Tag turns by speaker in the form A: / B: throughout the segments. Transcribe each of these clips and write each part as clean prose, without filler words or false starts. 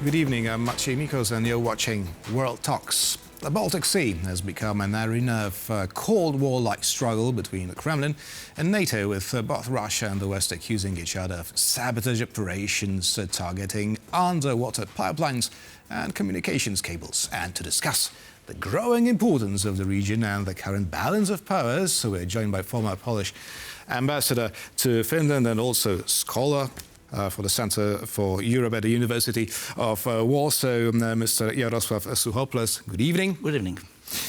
A: Good evening, I'm Maciej Mikos and you're watching World Talks. The Baltic Sea has become an arena of Cold War-like struggle between the Kremlin and NATO, with both Russia and the West accusing each other of sabotage operations targeting underwater pipelines and communications cables. And to discuss the growing importance of the region and the current balance of powers, we're joined by former Polish ambassador to Finland and also scholar for the Center for Europe at the University of Warsaw, Mr. Jarosław Suchoples. Good evening.
B: Good evening.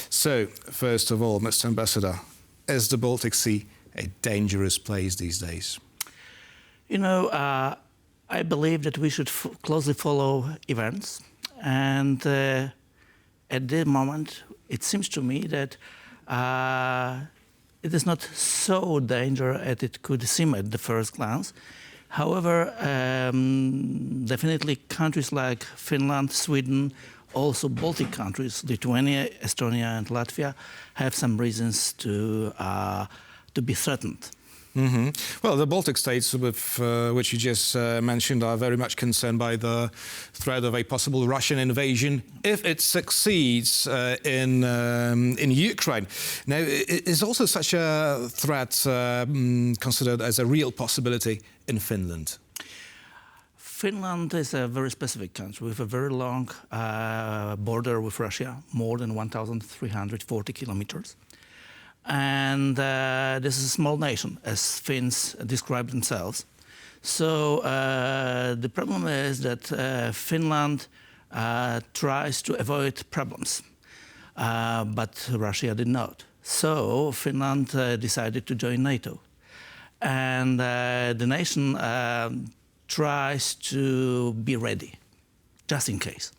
A: So, first of all, Mr. Ambassador, is the Baltic Sea a dangerous place these days?
B: You know, I believe that we should closely follow events, and at the moment, it seems to me that it is not so dangerous as it could seem at the first glance. However, definitely countries like Finland, Sweden, also Baltic countries, Lithuania, Estonia and Latvia, have some reasons to be threatened.
A: Mm-hmm. Well, the Baltic states, with which you just mentioned, are very much concerned by the threat of a possible Russian invasion if it succeeds in Ukraine. Now, is also such a threat considered as a real possibility in Finland?
B: Finland is a very specific country with a very long border with Russia, more than 1,340 kilometers. And this is a small nation, as Finns describe themselves. So the problem is that Finland tries to avoid problems, but Russia did not. So Finland decided to join NATO. And the nation tries to be ready, just in case.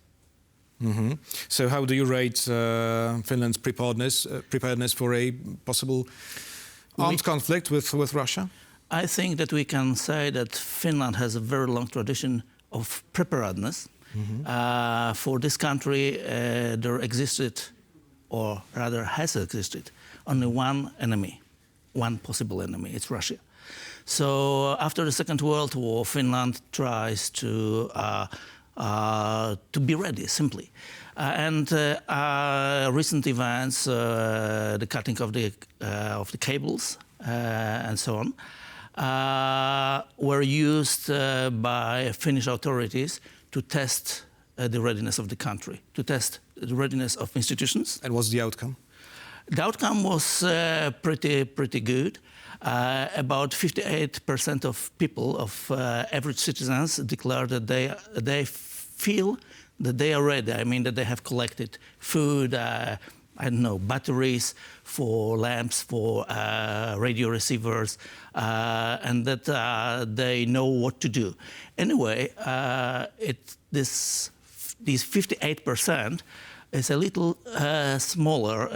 A: Mm-hmm. So how do you rate Finland's preparedness for a possible armed conflict with Russia?
B: I think that we can say that Finland has a very long tradition of preparedness. Mm-hmm. For this country, there existed, or rather has existed, only one enemy, one possible enemy, it's Russia. So after the Second World War, Finland tries to be ready, simply. Recent events, the cutting of the cables and so on, were used by Finnish authorities to test the readiness of the country, to test the readiness of institutions.
A: And what's the outcome?
B: The outcome was pretty good. About 58% of people, of average citizens, declared that they feel that they are ready. I mean, that they have collected food, I don't know, batteries for lamps, for radio receivers, and that they know what to do. Anyway, these 58% is a little smaller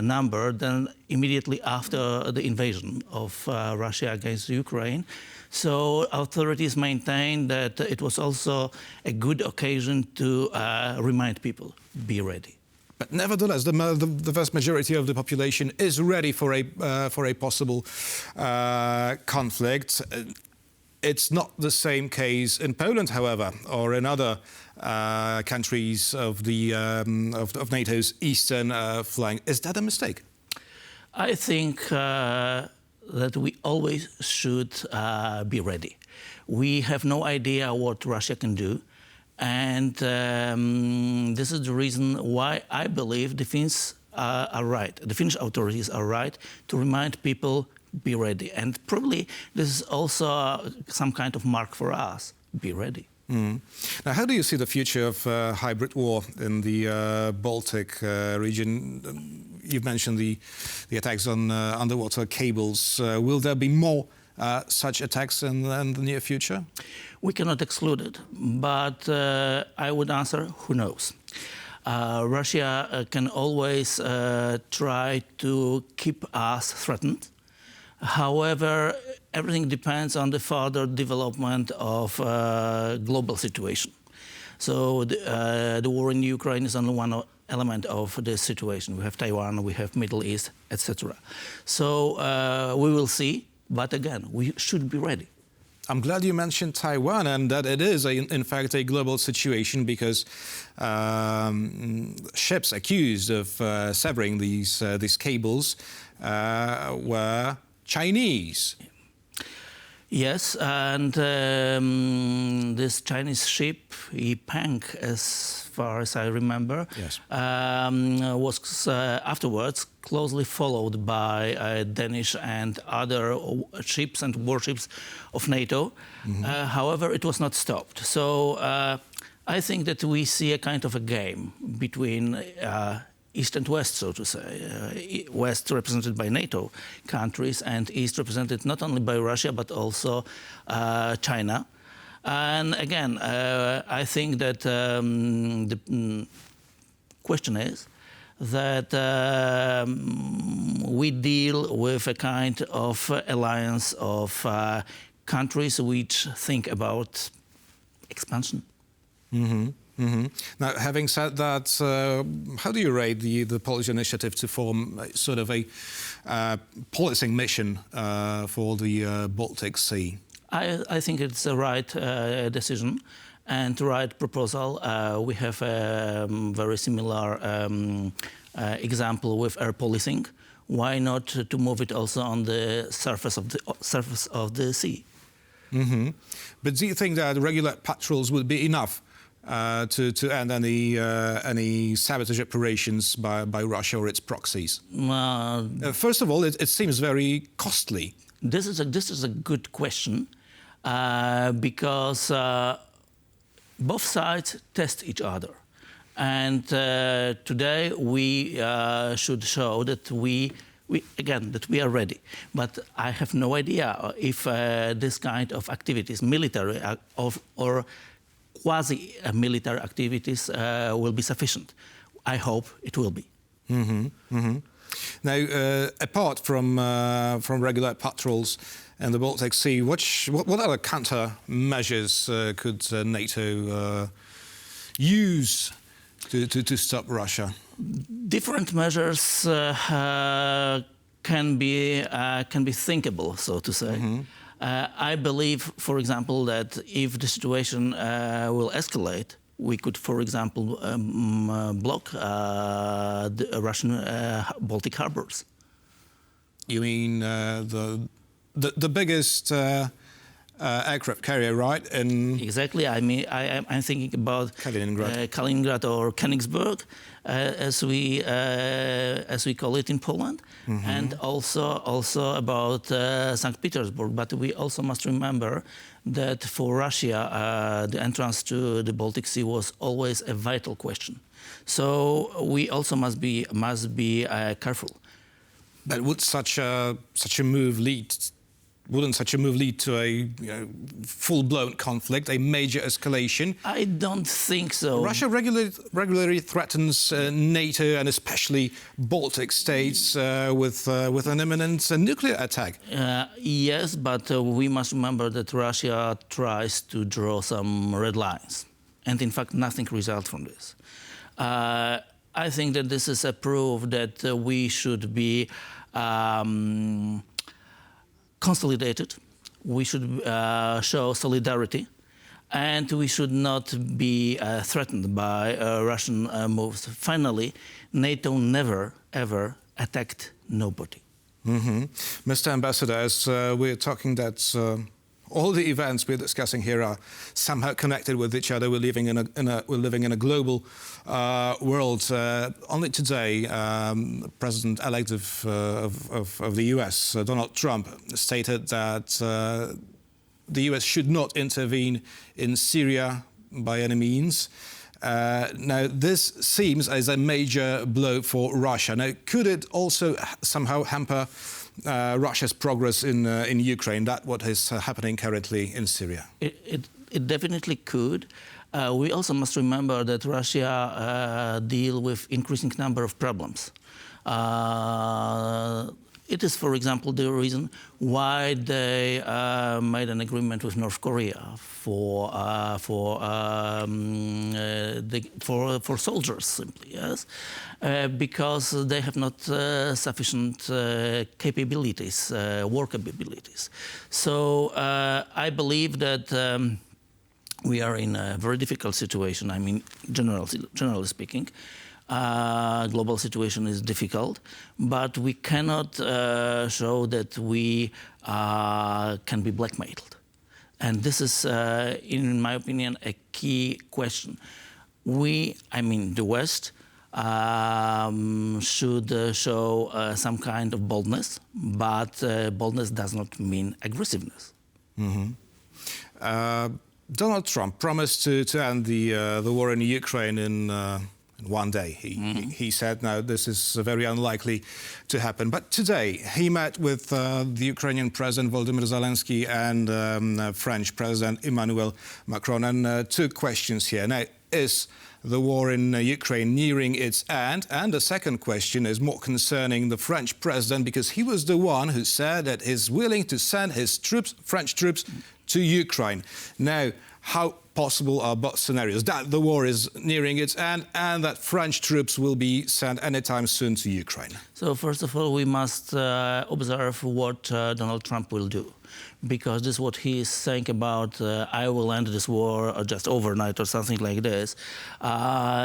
B: number than immediately after the invasion of Russia against Ukraine. So authorities maintain that it was also a good occasion to remind people, be ready.
A: But nevertheless, the vast majority of the population is ready for a possible conflict. It's not the same case in Poland, however, or in other countries of NATO's eastern flank. Is that a mistake?
B: I think that we always should be ready. We have no idea what Russia can do, and this is the reason why I believe the Finns are right. The Finnish authorities are right to remind people, be ready. And probably this is also some kind of mark for us, be ready.
A: Mm. Now, how do you see the future of hybrid war in the Baltic region? You've mentioned the attacks on underwater cables. Will there be more such attacks in the near future?
B: We cannot exclude it, but I would answer, who knows? Russia can always try to keep us threatened. However, everything depends on the further development of global situation. So the war in Ukraine is only one element of this situation. We have Taiwan, we have Middle East, etc. So we will see, but again, we should be ready.
A: I'm glad you mentioned Taiwan and that it is, in fact, a global situation because ships accused of severing these cables were Chinese.
B: Yes, and this Chinese ship, Yipeng, as far as I remember,
A: Yes.
B: was afterwards closely followed by Danish and other ships and warships of NATO. However, it was not stopped. So I think that we see a kind of a game between East and West, so to say. West represented by NATO countries and East represented not only by Russia but also China. And again, I think that the question is that we deal with a kind of alliance of countries which think about expansion.
A: Now, having said that, how do you rate the Polish initiative to form sort of a policing mission for the Baltic Sea?
B: I think it's the right decision and the right proposal. We have a very similar example with air policing. Why not to move it also on the surface of the sea?
A: But do you think that regular patrols would be enough to end any sabotage operations by Russia or its proxies? First of all, it seems very costly.
B: This is a good question because both sides test each other, and today we should show that we are ready. But I have no idea if this kind of activities, military or quasi-military activities, will be sufficient. I hope it will be.
A: Now, apart from regular patrols in the Baltic Sea, what other countermeasures could NATO use to stop Russia?
B: Different measures can be thinkable, so to say. I believe, for example, that if the situation will escalate, we could, for example, block the Russian Baltic harbors.
A: You mean the biggest aircraft carrier, right?
B: Exactly. I mean, I'm thinking about
A: Kaliningrad
B: or Königsberg, as we call it in Poland, and also about St. Petersburg. But we also must remember that for Russia, the entrance to the Baltic Sea was always a vital question. So we also must be careful.
A: But would such a move lead? Wouldn't such a move lead to a full-blown conflict, a major escalation?
B: I don't think so.
A: Russia regularly threatens NATO and especially Baltic states with an imminent nuclear attack.
B: Yes, but we must remember that Russia tries to draw some red lines. And in fact, nothing results from this. I think that this is a proof that we should be consolidated, we should show solidarity, and we should not be threatened by Russian moves. Finally, NATO never, ever attacked nobody.
A: Mr. Ambassador, as we're talking that all the events we're discussing here are somehow connected with each other. We're living in a global world. Only today, President-elect of the U.S., Donald Trump, stated that the U.S. should not intervene in Syria by any means. Now, this seems as a major blow for Russia. Now, could it also somehow hamper Russia's progress in Ukraine, that what is happening currently in Syria?
B: It definitely could. We also must remember that Russia deals with increasing number of problems. It is, for example, the reason why they made an agreement with North Korea for soldiers, simply, yes, because they have not sufficient capabilities, war capabilities. So I believe that we are in a very difficult situation. I mean, generally speaking. Global situation is difficult, but we cannot show that we can be blackmailed. And this is, in my opinion, a key question. We, I mean the West, should show some kind of boldness, but boldness does not mean aggressiveness.
A: Mm-hmm. Donald Trump promised to end the war in Ukraine in one day. He said, no, this is very unlikely to happen. But today he met with the Ukrainian President Volodymyr Zelensky and French President Emmanuel Macron, and two questions here. Now, is the war in Ukraine nearing its end? And the second question is more concerning the French president, because he was the one who said that he's willing to send his troops, French troops, to Ukraine. Now, how possible are both scenarios? That the war is nearing its end and that French troops will be sent anytime soon to Ukraine?
B: So first of all, we must observe what Donald Trump will do, because this is what he is saying about I will end this war just overnight or something like this,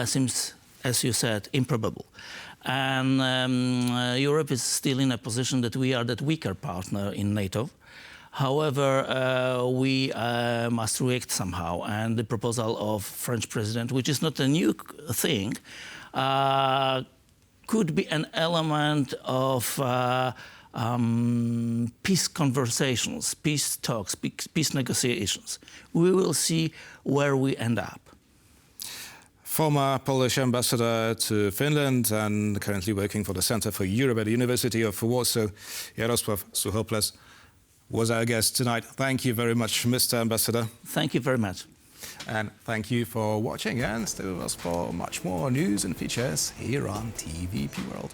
B: seems, as you said, improbable. And Europe is still in a position that we are that weaker partner in NATO. However, we must react somehow, and the proposal of French president, which is not a new thing, could be an element of peace conversations, peace talks, peace negotiations. We will see where we end up.
A: Former Polish ambassador to Finland and currently working for the Center for Europe at the University of Warsaw, Jarosław Suchoples, was our guest tonight. Thank you very much, Mr. Ambassador.
B: Thank you very much.
A: And thank you for watching, and stay with us for much more news and features here on TVP World.